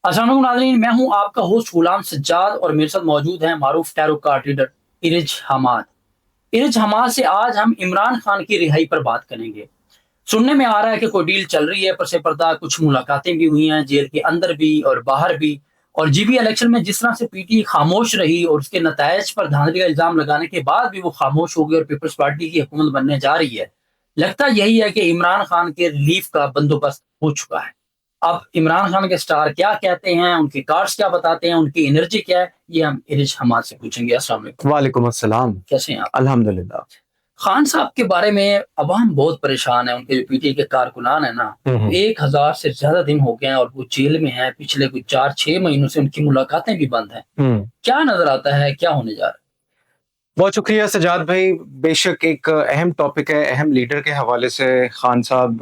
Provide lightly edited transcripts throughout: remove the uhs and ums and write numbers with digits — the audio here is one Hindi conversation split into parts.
अस्सलाम वालेकुम नाज़रीन, मैं हूं आपका होस्ट गुलाम सज्जाद और मेरे साथ मौजूद हैं मारूफ tarot card reader Iriz Hamad. Iriz Hamad से आज हम इमरान खान की रिहाई पर बात करेंगे। सुनने में आ रहा है कि कोई डील चल रही है, परसे पर्दा कुछ मुलाकातें भी हुई हैं, जेल के अंदर भी और बाहर भी। और जीबी इलेक्शन में जिस तरह से पीटी खामोश रही और उसके नतायज पर धांधली का इल्जाम लगाने के बाद भी वो खामोश हो गई और पीपल्स पार्टी की हुकूमत बनने जा रही है। लगता यही है कि इमरान खान के रिलीफ का बंदोबस्त हो चुका है। अब इमरान खान के स्टार क्या कहते हैं, उनके कार्ड्स क्या बताते हैं, उनकी एनर्जी क्या है, ये हम इरिज हमाद से पूछेंगे। अस्सलाम वालेकुम। वालेकुम अस्सलाम। कैसे हैं आप? अल्हम्दुलिल्लाह। खान साहब के बारे में अब हम बहुत परेशान हैं। उनके जो पीटीआई के कारकुनान है ना, हम्म। 1000 से ज्यादा दिन हो गए हैं और वो जेल में हैं। पिछले कुछ 4-6 महीनों से उनकी मुलाकातें भी बंद हैं। हम्म। क्या नजर आता है, क्या होने जा रहा बहुत शुक्रिया सजाद भाई। बेशक एक अहम टॉपिक है, अहम लीडर के हवाले से खान साहब,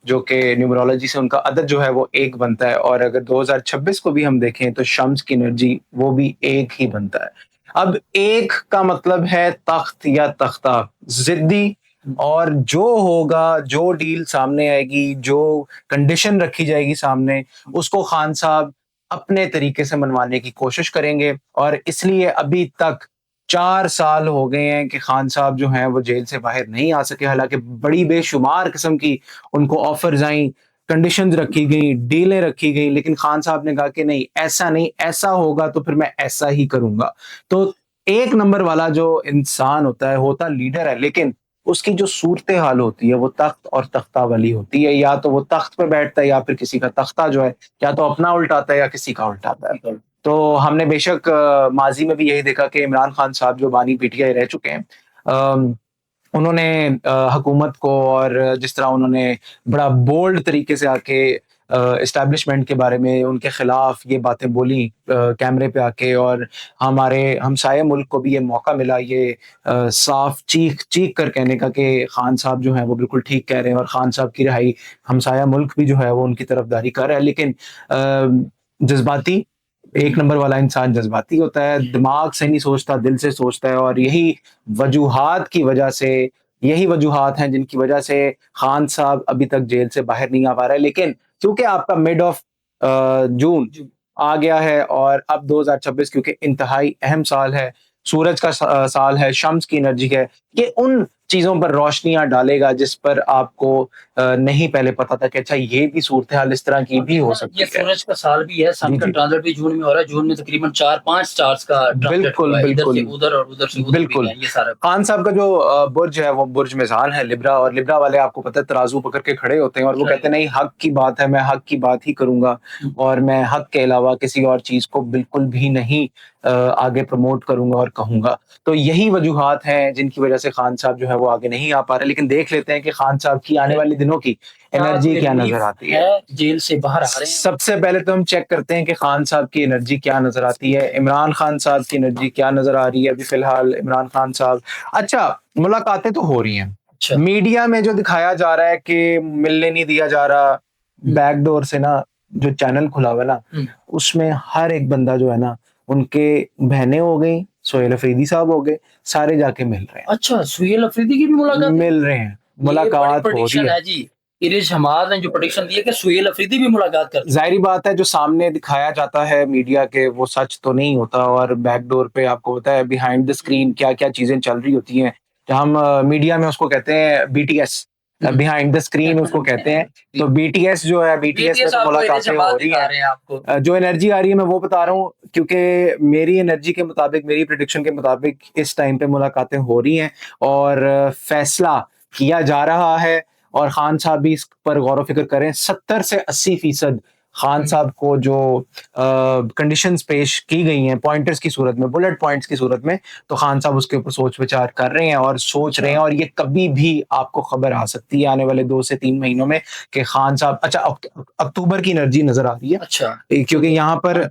जो कि न्यूमरोलॉजी से उनका अदद जो है वो एक बनता है, और अगर 2026 को भी हम देखें तो शम्स की एनर्जी वो भी एक ही बनता है। अब एक का मतलब है तख्त या तख्ता, जिद्दी। है? और जो होगा, जो डील सामने आएगी, जो कंडीशन रखी जाएगी सामने, उसको खान साहब अपने तरीके से मनवाने की कोशिश करेंगे। और इसलिए अभी तक 4 साल हो गए हैं कि खान साहब जो हैं वो जेल से बाहर नहीं आ सके। हालांकि बड़ी बेशुमार किस्म की उनको ऑफर्स आई, कंडीशंस रखी गई, डीलें रखी गई, लेकिन खान साहब ने कहा कि नहीं, ऐसा नहीं, ऐसा होगा तो फिर मैं ऐसा ही करूंगा। तो एक नंबर वाला जो इंसान होता है, होता लीडर है, लेकिन उसकी जो सूरत हाल होती है वो तख्त और तख्ता वाली होती है। या तो वो तख्त पे बैठता है, या फिर किसी का तख्ता जो है या तो अपना उल्टाता है या किसी का उल्टाता है। बिल्कुल। तो हमने बेशक माजी में भी यही देखा कि इमरान खान साहब जो बानी पीटीआई रह चुके हैं, उन्होंने हुकूमत को, और जिस तरह उन्होंने बड़ा बोल्ड तरीके से आके इस्टेब्लिशमेंट के बारे में उनके खिलाफ ये बातें बोली कैमरे पे आके, और हमारे हमसाये मुल्क को भी ये मौका मिला ये साफ चीख चीख कर कहने का कि खान साहब जो हैं वो बिल्कुल ठीक कह रहे हैं, और खान साहब की रिहाई, हमसाया मुल्क भी जो है वो उनकी तरफदारी कर रहा है। लेकिन जज्बाती, एक नंबर वाला इंसान जज्बाती होता है, दिमाग से नहीं सोचता, दिल से सोचता है। और वजूहात की वजह से यही वजूहात हैं जिनकी वजह से खान साहब अभी तक जेल से बाहर नहीं आ पा रहे। लेकिन क्योंकि आपका मिड ऑफ जून जी। आ गया है, और अब 2026 क्योंकि इंतहाई अहम साल है, सूरज का साल है, शम्स की एनर्जी है, ये उन चीजों पर रोशनियां डालेगा जिस पर आपको नहीं पहले पता था कि अच्छा ये भी सूरत हाल इस तरह की और भी ये हो ना, ये सकती है। सूरज का साल भी है। सन जी का जी। ट्रांजिट भी जून में हो रहा है। जून में तकरीबन 4-5 स्टार्स का ट्रांजिट बिल्कुल हुआ है, इधर से बिल्कुल। उधर और उधर से उधर भी बिल्कुल। है, ये सारा कुछ। खान साहब का जो बुर्ज है वो बुर्ज मेज़ान है, लिब्रा। और लिब्रा वाले आपको पता है तराजू पकड़ के खड़े होते हैं, और वो कहते हैं नहीं, हक की बात है, मैं हक की बात ही करूंगा, और मैं हक के अलावा किसी और चीज को बिल्कुल भी नहीं आगे प्रमोट करूंगा और कहूंगा। तो यही वजूहात हैं जिनकी वजह से खान साहब जो है वो आगे नहीं आ पा रहे। लेकिन देख लेते हैं कि खान साहब की आने वाले दिनों की क्या एनर्जी कोई क्या नजर रिलीफ आती है? है। जेल से बाहर आ रहे हैं? सबसे पहले तो हम चेक करते हैं कि खान साहब की एनर्जी क्या नजर आती है, इमरान खान साहब की एनर्जी क्या नजर आ रही है अभी फिलहाल। इमरान खान साहब, अच्छा, मुलाकातें तो हो रही हैं। अच्छा। मीडिया में जो दिखाया जा रहा है कि मिलने नहीं दिया जा रहा, हम्म। बैकडोर से ना, जो चैनल खुला हुआ है ना, हम्म। उसमें हर एक बंदा जो है ना, उनके बहनें हो गई, सोहेल अफरीदी साहब हो गए, सारे जाके मिल रहे अच्छा, सुहेल अफरीदी की भी हैं, मुलाकात है? मिल रहे हैं, ये बड़ी मुलाकात हो रही प्रेडिक्शन है। है जी। इरिश हमाद ने जो प्रेडिक्शन दी है कि सुहेल अफरीदी भी मुलाकात कर चुके जाहिर बात है, जो सामने दिखाया जाता है मीडिया के वो सच तो नहीं होता, और बैकडोर पे आपको पता है बिहाइंड द स्क्रीन क्या क्या चीजें चल रही होती हैं। हम मीडिया में उसको कहते हैं बीटीएस, हैं। बिहाइंड द स्क्रीन उसको कहते हैं। तो बीटीएस जो है, बीटीएस में बीटीएस तो आपको इरिश मुलाकातें हो हमाद रही दिखा हैं। रहे हैं आपको। जो एनर्जी आ रही है मैं वो बता रहा हूँ, क्योंकि मेरी एनर्जी के मुताबिक, मेरी प्रिडिक्शन के मुताबिक इस टाइम पे मुलाकातें हो रही हैं, और फैसला किया जा रहा है। और खान साहब भी इस पर गौर फिक्र करें। 70 से 80% खान साहब को जो कंडीशंस पेश की गई हैं पॉइंटर्स की सूरत में, बुलेट पॉइंट्स की सूरत में, तो खान साहब उसके ऊपर सोच विचार कर रहे हैं और सोच रहे हैं। और ये कभी भी आपको खबर आ सकती है आने वाले 2 से 3 महीनों में कि खान साहब, अच्छा, अक्टूबर की एनर्जी नजर आ रही है, अच्छा। क्योंकि यहाँ पर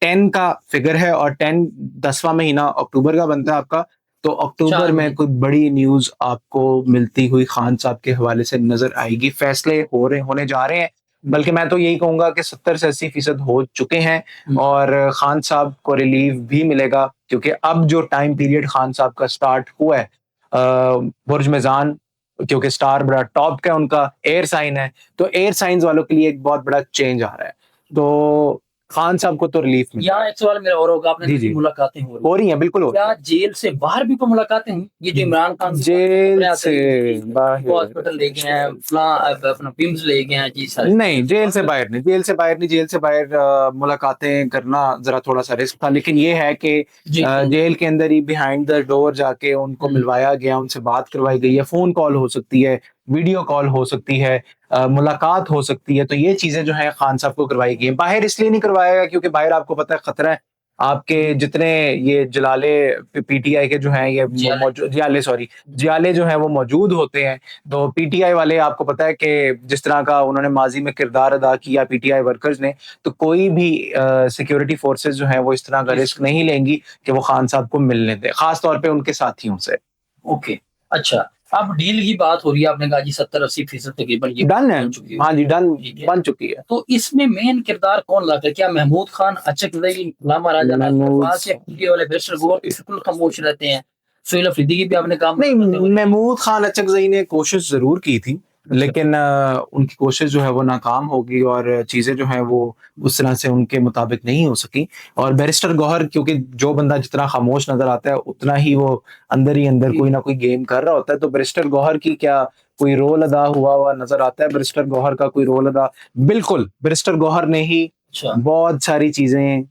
10 का फिगर है, और 10 10वां महीना अक्टूबर का बनता है आपका। तो अक्टूबर चार में महीने कोई बड़ी न्यूज आपको मिलती हुई खान साहब के हवाले से नजर आएगी। फैसले होने जा रहे हैं, बल्कि मैं तो यही कहूंगा कि 70 से 80% हो चुके हैं। और खान साहब को रिलीफ भी मिलेगा, क्योंकि अब जो टाइम पीरियड खान साहब का स्टार्ट हुआ है, बुर्ज मेजान, क्योंकि स्टार बड़ा टॉप का उनका एयर साइन है, तो एयर साइंस वालों के लिए एक बहुत बड़ा चेंज आ रहा है। तो खान साहब को तो रिलीफ मिल यहाँ एक सवाल मेरा और होगा, आपने जी, देखी जी। मुलाकातें हो रही हैं, बिल्कुल हो रही क्या हैं। जेल से बाहर भी कोई मुलाकातें हुई? ये जो इमरान खान के जेल खबरें आती से हैं कि बाहर हॉस्पिटल ले गए हैं, अपना पिम्स ले गए हैं जी सर। नहीं, जेल से बाहर नहीं, जेल से बाहर नहीं, जेल से बाहर मुलाकातें करना ज़रा थोड़ा-सा रिस्क था। लेकिन ये है कि जी। जेल के अंदर ही बिहाइंड द डोर जाके उनको मिलवाया गया, उनसे बात करवाई गई है, फ़ोन कॉल हो सकती है, वीडियो कॉल हो सकती है, मुलाकात हो सकती है। तो ये चीज़ें जो हैं खान साहब को करवाई गई हैं। बाहर इसलिए नहीं करवाया गया क्योंकि बाहर आपको पता है खतरा है। आपके जितने ये जलाले पीटीआई के जो हैं ये जियाले। जियाले सॉरी, जियाले जो हैं वो मौजूद होते हैं। तो पीटीआई वाले आपको पता है कि जिस तरह का उन्होंने माजी में किरदार अदा किया पीटीआई वर्कर्स ने, तो कोई भी सिक्योरिटी फोर्सेस जो हैं वो इस तरह का रिस्क नहीं लेंगी कि वो खान साहब को मिलने दें, खास तौर पे उनके साथियों से। ओके, अच्छा। अब डील की बात हो रही है, आपने कहा जी 70-80% तकरीबन ये डन है, बन चुकी है। हाँ जी, डन ठीक है। बन चुकी है। तो इसमें मेन किरदार कौन लाता है? क्या महमूद खान, अचकज़ई, गुलाम महाराजा महमूद नवाज या पीटीआई वाले बैरिस्टर गौहर बिल्कुल खामोश रहते हैं? सुहेल अफरीदी की भी आपने काम नहीं, महमूद खान अचकज़ई ने कोशिश ज़रूर की थी, लेकिन उनकी कोशिश जो है वो नाकाम हो गई और चीज़ें जो हैं वो उस तरह से उनके मुताबिक नहीं हो सकी। और बैरिस्टर गौहर क्योंकि जो बंदा जितना खामोश नज़र आता है, उतना ही वो अंदर ही अंदर कोई ना कोई गेम कर रहा होता है। तो बैरिस्टर गौहर की क्या कोई रोल अदा हुआ नज़र आता है? बैरिस्टर गौहर का कोई रोल अदा बिल्कुल, बैरिस्टर गौहर ने ही अच्छा। बहुत सारी चीज़ें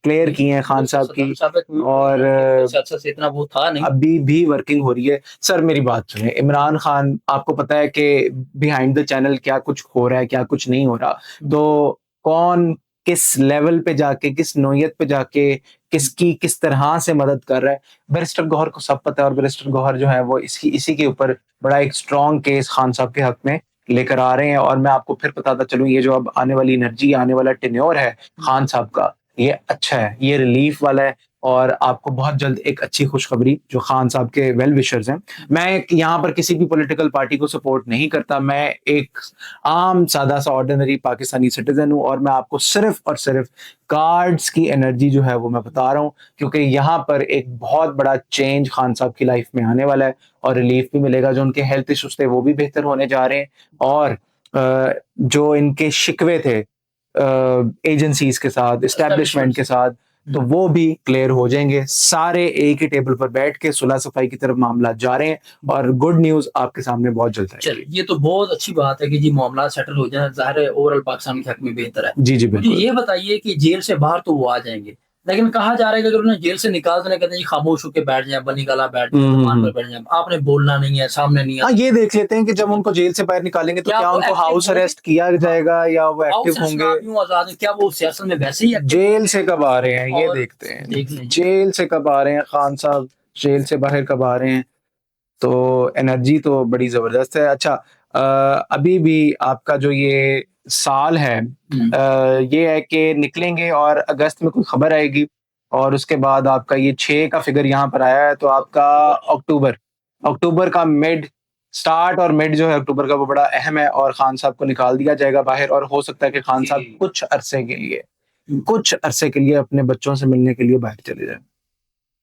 क्लियर की हैं खान साहब की और सियासत से इतना वो था नहीं। अभी भी वर्किंग हो रही है। सर मेरी बात सुनिए, इमरान खान आपको पता है कि बिहाइंड द चैनल क्या कुछ हो रहा है, क्या कुछ नहीं हो रहा। तो कौन किस लेवल पे जाके, किस नौयत पे जाके, किसकी किस तरह से मदद कर रहा है, बैरिस्टर गौहर को सब पता है और बैरिस्टर गौहर जो है वो इसी के ऊपर बड़ा एक स्ट्रॉन्ग केस खान साहब के हक में लेकर आ रहे हैं। और मैं आपको फिर बताता चलूँ ये जो अब आने वाली एनर्जी, आने वाला टेन्योर है खान साहब का, ये अच्छा है, ये रिलीफ वाला है और आपको बहुत जल्द एक अच्छी खुशखबरी जो खान साहब के वेल विशर्स हैं। मैं यहाँ पर किसी भी पॉलिटिकल पार्टी को सपोर्ट नहीं करता, मैं एक आम सादा सा ऑर्डिनरी पाकिस्तानी सिटीजन हूँ और मैं आपको सिर्फ और सिर्फ कार्ड्स की एनर्जी जो है वो मैं बता रहा हूँ क्योंकि यहाँ पर एक बहुत बड़ा चेंज खान साहब की लाइफ में आने वाला है और रिलीफ भी मिलेगा। जो उनके हेल्थ इश्यूज थे वो भी बेहतर होने जा रहे हैं और जो इनके शिकवे थे एजेंसीज के साथ, एस्टेब्लिशमेंट के साथ, तो वो भी क्लियर हो जाएंगे। सारे एक ही टेबल पर बैठ के सुलह सफाई की तरफ मामला जा रहे हैं और गुड न्यूज आपके सामने बहुत जल्द आएगी। चलिए, ये तो बहुत अच्छी बात है कि जी मामला सेटल हो जाए, ज़ाहिर है ओवरऑल पाकिस्तान के हक में बेहतर है। जी, जी, मुझे बिल्कुल। ये बताइए कि जेल से बाहर तो वो आ जाएंगे, लेकिन कहा जा रहा है कि अगर उन्हें जेल से निकाल देने कहते हैं जी खामोश होकर बैठ जाए, बनी गला बैठ जाए, दुकान पर बैठ जाए, आपने बोलना नहीं है, सामने नहीं हाँ, आना। ये देख लेते हैं कि जब उनको जेल से बाहर निकालेंगे तो क्या क्या वो उनको एक्टिव हाउस होंगे? अरेस्ट किया जाएगा या वो हाउस एक्टिव अरेस्ट ना होंगे? क्यों आजाद है? क्या वो सियासत में वैसे ही एक्टिव जेल से कब आ रहे हैं ये और देखते देख हैं। लीजिए। जेल से कब आ रहे हैं खान साहब, जेल से बाहर कब आ रहे हैं? तो एनर्जी तो बड़ी ज़बरदस्त है। अच्छा अभी भी आपका जो ये साल है ये है कि निकलेंगे और अगस्त में कोई खबर आएगी और उसके बाद आपका ये 6 का फिगर यहाँ पर आया है तो आपका अक्टूबर अक्टूबर का मिड स्टार्ट और मिड जो है अक्टूबर का वो बड़ा अहम है और खान साहब को निकाल दिया जाएगा बाहर और हो सकता है कि खान साहब कुछ अरसे के लिए अपने बच्चों से मिलने के लिए बाहर चले जाएँ।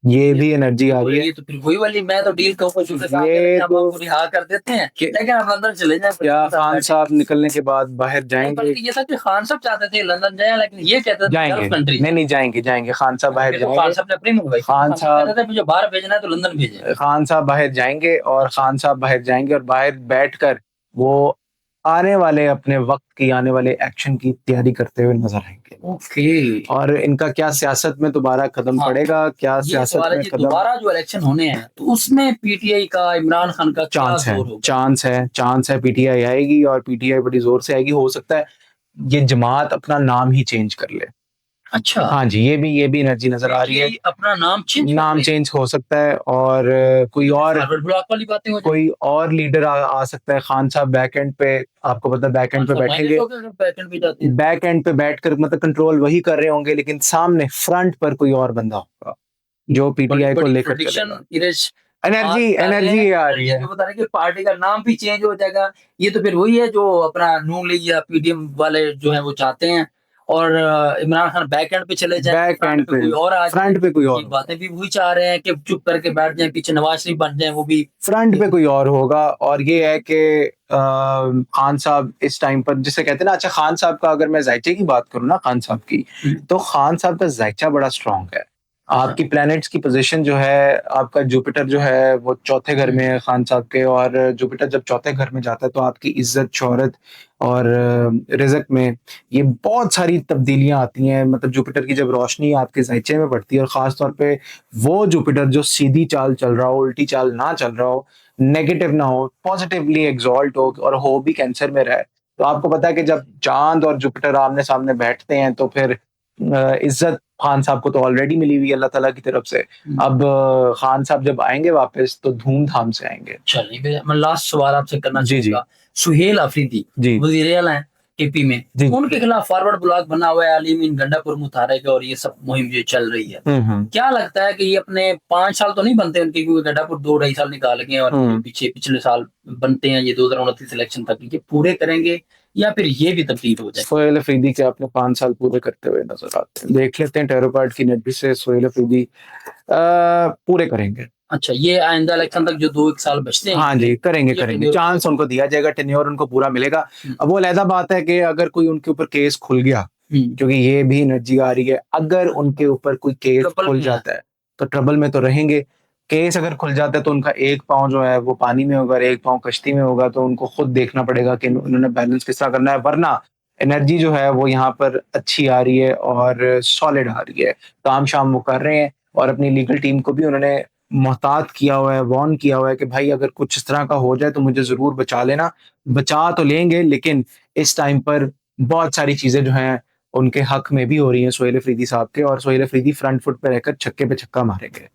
ये भी एनर्जी आ रही है। ये तो फिर वही वाली, मैं तो डील कहूँ के साथ ये हम तो आपको रिहा कर देते हैं, कि लेकिन आप लंदन चले जाएं। क्या खान साहब निकलने के बाद बाहर जाएंगे? बल्कि ये था कि खान साहब चाहते थे लंदन जाए, लेकिन ये कहते थे जाएंगे गल्फ कंट्री। नहीं, नहीं जाएंगे, जाएंगे खान साहब बाहर फिर तो खान जाएंगे। साहब ने अपनी मंगवाई, खान साहब कहते थे मुझे बाहर भेजना है तो लंदन भेजें। खान साहब बाहर जाएंगे और खान साहब बाहर जाएंगे और बाहर बैठकर वो आने वाले अपने वक्त की आने वाले एक्शन की तैयारी करते हुए नजर आएंगे। ओके। और इनका क्या सियासत में दोबारा कदम हाँ, पड़ेगा, क्या ये सियासत सवाल है में जी, कदम दोबारा जो इलेक्शन होने हैं तो उसमें पीटीआई का, इमरान खान का क्या चांस है, जोर होगा? चांस है पीटीआई आएगी और पीटीआई बड़ी जोर से आएगी। हो सकता है ये जमात अपना नाम ही चेंज कर ले। अच्छा, हाँ जी, ये भी एनर्जी नजर आ रही है। पीटीआई अपना नाम चेंज नाम चेंज हो सकता है और फॉरवर्ड ब्लॉक वाली बातें हो जाएं। कोई और लीडर आ सकता है। खान साहब बैक एंड पे आपको पता है बैक एंड पे बैठेंगे, पैटर्न भी जाते हैं। बैक एंड पे बैठकर मतलब कंट्रोल वही कर रहे होंगे लेकिन सामने फ्रंट पर कोई और बंदा होगा जो पीटीआई को बड़ी लेकर प्रेडिक्शन चलेगा। इरेज एनर्जी एनर्जी आ रही है। जो बता रहे हैं कि पार्टी का नाम भी चेंज हो जाएगा। ये तो फिर वही है जो अपना नून लीग या पीडीएम वाले जो है वो चाहते हैं। और इमरान खान बैक एंड पे चले जाए, बैक एंड पे, कोई और आ जाए। फ्रंट पे कोई ये और, बातें भी वही चाह रहे हैं कि चुप करके बैठ जाए, पीछे नवाज शरीफ बन जाए, वो भी फ्रंट पे कोई और होगा। और ये है कि खान साहब इस टाइम पर जिसे कहते हैं ना, अच्छा खान साहब का अगर मैं जायचे की बात करूँ ना, खान साहब की, तो खान साहब का जायचा बड़ा स्ट्रांग है। आपकी प्लैनेट्स की पोजीशन जो है, आपका जुपिटर जो है वो चौथे घर में है खान साहब के, और जुपिटर जब चौथे घर में जाता है तो आपकी इज्जत, शोहरत और रिज़्क में ये बहुत सारी तब्दीलियां आती हैं। मतलब जुपिटर की जब रोशनी आपके जायचे में पड़ती है, और खास तौर पे वो जुपिटर जो सीधी चाल चल रहा हो, उल्टी चाल ना चल रहा हो, नेगेटिव ना हो, पॉजिटिवली एग्जॉल्ट हो, और हो भी कैंसर में रहे, तो आपको पता है कि जब चांद और जुपिटर आमने सामने बैठते हैं तो फिर इज्जत खान साहब को तो ऑलरेडी मिली हुई है अल्लाह ताला की तरफ से। अब खान साहब जब आएंगे वापस तो धूमधाम से आएंगे। चलिए, मैं लास्ट सवाल आपसे करना जी जी चाहूंगा। सुहेल अफरीदी जी वजीर आला हैं केपी में, जी। उनके खिलाफ फॉरवर्ड ब्लॉक बना हुआ है अलीमीन गंडापुर मुतारिक, और ये सब मुहिम जो चल रही है, क्या लगता है कि ये अपने 5 साल तो नहीं बनते उनके, क्योंकि गंडापुर 2-2.5 साल निकाल गए और पीछे पिछले साल बनते हैं ये 2029 इलेक्शन तक, ये पूरे करेंगे या फिर ये भी तब्दील हो जाए? सोहेल अफरीदी के अपने 5 साल पूरे करते हुए नजर आते हैं। देख लेते हैं टेरो पार्ट की नजर से सोहेल अफरीदी पूरे करेंगे। अच्छा, ये आइंदा इलेक्शन तक जो 2-1 साल बचते हैं, हाँ जी, करेंगे ये करेंगे, tenure- चांस उनको दिया जाएगा, टेन्योर उनको पूरा मिलेगा। अब वो अलहदा बात है कि अगर कोई उनके ऊपर केस खुल गया, क्योंकि ये भी एनर्जी आ रही है, अगर उनके ऊपर कोई केस ट्रबल खुल में जाता है तो ट्रबल में तो रहेंगे। केस अगर खुल जाता है तो उनका एक पाँव जो है वो पानी में होगा और एक पाँव कश्ती में होगा, तो उनको खुद देखना पड़ेगा कि उन्होंने बैलेंस किस तरह करना है, वरना एनर्जी जो है वो यहाँ पर अच्छी आ रही है और सॉलिड आ रही है। काम शाम वो कर रहे हैं, और अपनी लीगल टीम को भी उन्होंने मोहतात किया हुआ है, वार्न किया हुआ है कि भाई अगर कुछ इस तरह का हो जाए तो मुझे ज़रूर बचा लेना। बचा तो लेंगे, लेकिन इस टाइम पर बहुत सारी चीज़ें जो हैं उनके हक में भी हो रही हैं सोहेल अफरीदी साहब के, और सोहेल अफरीदी फ्रंट फुट पे रहकर छक्के पे छक्का मारेंगे।